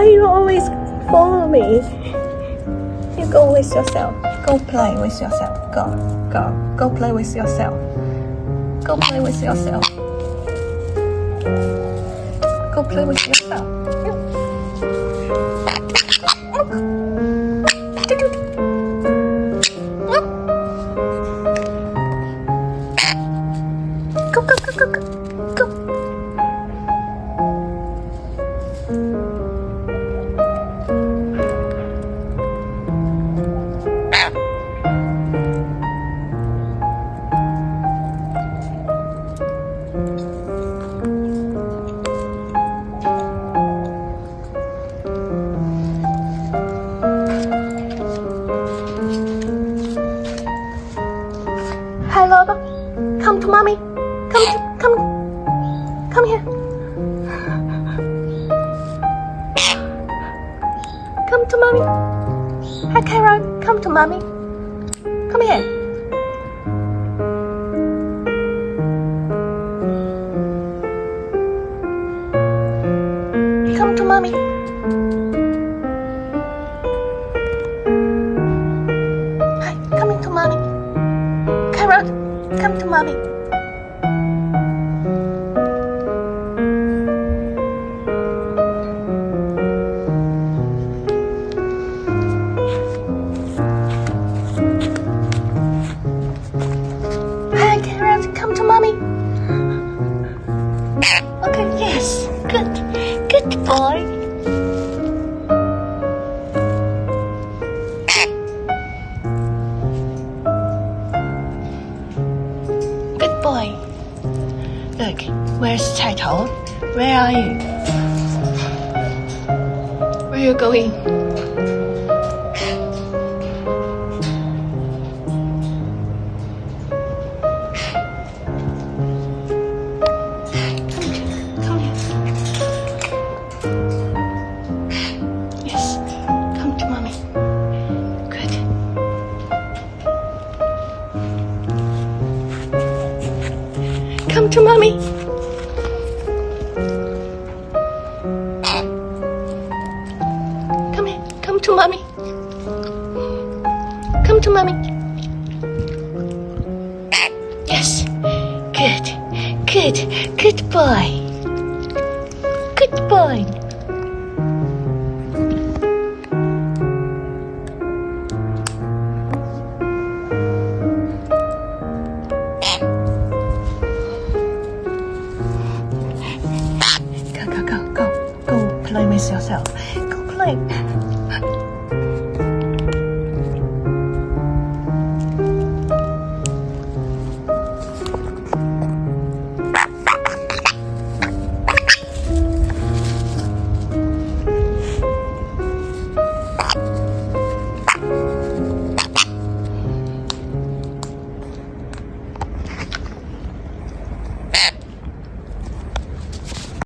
Why you always follow me? You go with yourself. Go play with yourself. Go play with yourself. Go play with yourself. Go play with yourself. Go. Hi, Loba. Come to mommy. Come here. Come to mommy. Hi, Parrot. Come to mommy. Come here. Come to mommy. Hi, coming to mommy. Parrot, come to mommy. Hi, Parrot, come to mommy. Okay, yes, good boy. Good boy. Look, where's Title? Where are you? Where are you going? Come here. Yes, come to mommy. Good. Come to mommy. Come here. Come to mommy. Come to mommy. Yes. Good boy. Good boy. Go play with yourself. Go play.